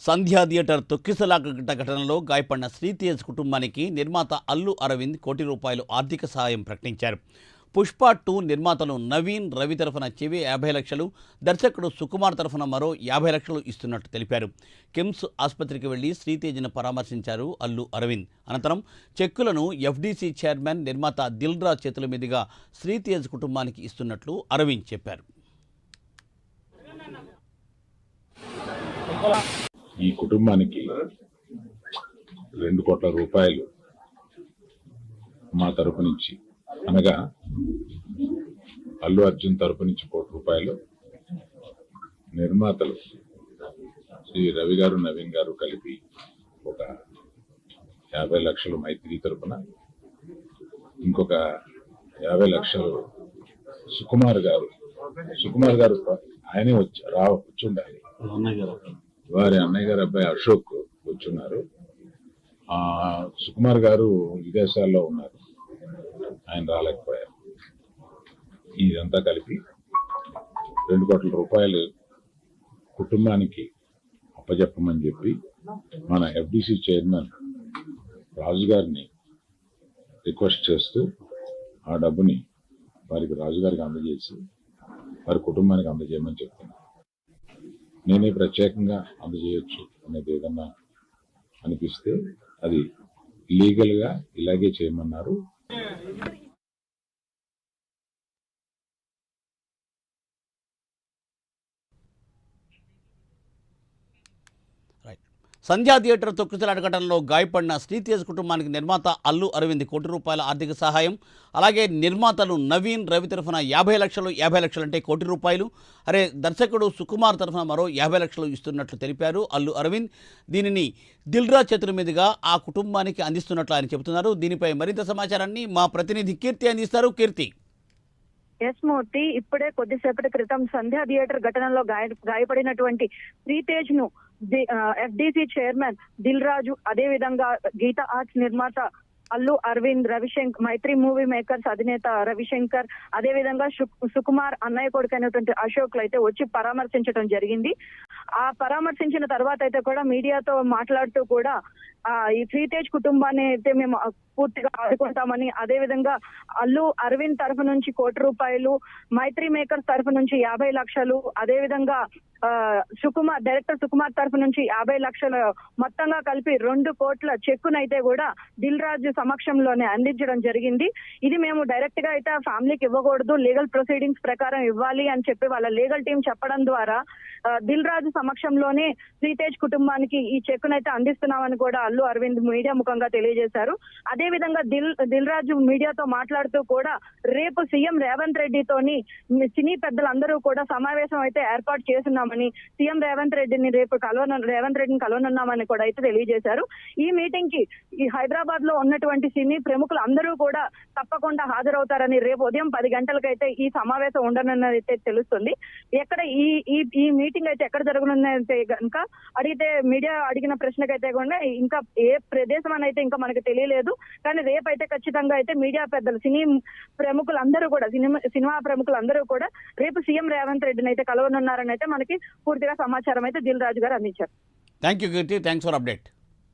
సంధ్యా theatre తొక్కిసలాట ఘటనలో గాయపడిన శ్రీతేజ్ కుటుంబానికి నిర్మాత అల్లు అరవింద్ కోటి రూపాయలు ఆర్థిక సహాయం ప్రకటించారు. పుష్ప 2 నిర్మాతలు నవీన్ రవి తరఫున చెవి 50 లక్షలు, దర్శకుడు సుకుమార్ తరఫున మరో 50 లక్షలు ఇస్తున్నట్టు తెలిపారు. కిమ్స్ ఆసుపత్రికి వెళ్లి శ్రీతేజ్ను పరామర్శించారు అల్లు అరవింద్. అనంతరం చెక్కులను ఎఫ్డీసీ చైర్మన్ నిర్మాత దిల్ రాజు చేతుల మీదుగా శ్రీతేజ్ కుటుంబానికి ఇస్తున్నట్లు అరవింద్ చెప్పారు. ఈ కుటుంబానికి 2 కోట్ల రూపాయలు మా తరపు నుంచి, అనగా అల్లు అర్జున్ తరపు నుంచి 1 కోటి రూపాయలు, నిర్మాతలు శ్రీ రవి గారు నవీన్ గారు కలిపి ఒక 50 లక్షలు మైత్రి తరపున, ఇంకొక 50 లక్షలు సుకుమార్ గారు ఆయనే వచ్చుండాలి, వారి అన్నయ్య గారు అబ్బాయి అశోక్ వచ్చున్నారు. సుకుమార్ గారు విదేశాల్లో ఉన్నారు, ఆయన రాలేకపోయారు. ఇదంతా కలిపి 2 కోట్ల రూపాయలు కుటుంబానికి అప్పచెప్పమని చెప్పి మన ఎఫ్డీసీ చైర్మన్ రాజు గారిని రిక్వెస్ట్ చేస్తూ ఆ డబ్బుని వారికి రాజు గారికి అందజేసి వారి కుటుంబానికి అందజేయమని చెప్తున్నాను. నేనే ప్రత్యేకంగా అందజేయొచ్చు అనేది ఏదన్నా అనిపిస్తే అది లీగల్గా ఇలాగే చేయమన్నారు. సంధ్యా థియేటర్ తొక్కిసలాట ఘటనలో గాయపడిన శ్రీతేజ్ కుటుంబానికి నిర్మాత అల్లు అరవింద్ కోటి రూపాయల ఆర్థిక సహాయం, అలాగే నిర్మాతలు నవీన్ రవి తరఫున 50 లక్షలు, 50 లక్షలు అంటే కోటి రూపాయలు, దర్శకుడు సుకుమార్ తరఫున మరో 50 లక్షలు ఇస్తున్నట్లు తెలిపారు అల్లు అరవింద్. దీనిని దిల్ రాజు చేతుల మీదుగా ఆ కుటుంబానికి అందిస్తున్నట్లు ఆయన చెబుతున్నారు. దీనిపై మరింత సమాచారాన్ని మా ప్రతినిధి కీర్తి అందిస్తారు. కీర్తి. ఎస్ మూర్తి, ఇప్పుడే కొద్దిసేపటి క్రితం సంధ్యా థియేటర్ ఘటనలో గాయపడినటువంటి శ్రీతేజ్ ను ఎఫ్డీసీ చైర్మన్ దిల్ రాజు, అదే విధంగా గీతా ఆర్ట్స్ నిర్మాత అల్లు అరవింద్, రవిశంకర్, మైత్రి మూవీ మేకర్స్ అధినేత రవిశంకర్, అదే విధంగా సుకుమార్ అన్నయ్య కొడుకైనటువంటి అశోక్ అయితే వచ్చి పరామర్శించడం జరిగింది. ఆ పరామర్శించిన తర్వాత అయితే కూడా మీడియాతో మాట్లాడుతూ కూడా ఈ శ్రీతేజ్ కుటుంబాన్ని అయితే మేము పూర్తిగా ఆదుకుంటామని, అదే విధంగా అల్లు అరవింద్ తరఫు నుంచి 1 కోటి రూపాయలు, మైత్రి మేకర్స్ తరఫు నుంచి 50 లక్షలు, అదే విధంగా డైరెక్టర్ సుకుమార్ తరఫు నుంచి 50 లక్షలు, మొత్తంగా కలిపి 2 కోట్ల చెక్కునైతే కూడా దిల్ రాజు సమక్షంలోనే అందించడం జరిగింది. ఇది మేము డైరెక్ట్ గా అయితే ఆ ఫ్యామిలీకి ఇవ్వకూడదు, లీగల్ ప్రొసీడింగ్స్ ప్రకారం ఇవ్వాలి అని చెప్పి వాళ్ళ లీగల్ టీం చెప్పడం ద్వారా దిల్ రాజు సమక్షంలోనే శ్రీతేజ్ కుటుంబానికి ఈ చెక్కునైతే అందిస్తున్నామని కూడా అల్లు అరవింద్ మీడియా ముఖంగా తెలియజేశారు. అదే విధంగా దిల్ రాజు మీడియాతో మాట్లాడుతూ కూడా రేపు సీఎం రేవంత్ రెడ్డితోని సినీ పెద్దలందరూ కూడా సమావేశం అయితే ఏర్పాటు చేస్తున్నామని, సీఎం రేవంత్ రెడ్డిని కలవనున్నామని కూడా అయితే తెలియజేశారు. ఈ మీటింగ్ కి ఈ హైదరాబాద్ లో ఉన్నటువంటి సినీ ప్రముఖులు అందరూ కూడా తప్పకుండా హాజరవుతారని, రేపు ఉదయం 10 గంటలకైతే ఈ సమావేశం ఉండనున్నదైతే తెలుస్తుంది. ఎక్కడ ఈ మీటింగ్ అయితే ఎక్కడ జరగనున్నైతే కనుక అడిగితే, మీడియా అడిగిన ప్రశ్నకైతే కూడా ఇంకా ఏ ప్రదేశం అని అయితే ఇంకా మనకు తెలియలేదు, కానీ రేపైతే ఖచ్చితంగా అయితే మీడియా పెద్దలు, సినిమా ప్రముఖులందరూ కూడా రేపు సీఎం రేవంత్ రెడ్డిని అయితే కలవనున్నారని అయితే మనకి పూర్తిగా సమాచారం అయితే దిల్ రాజు గారు అందించారు. Thank you Keerthi, thanks for update.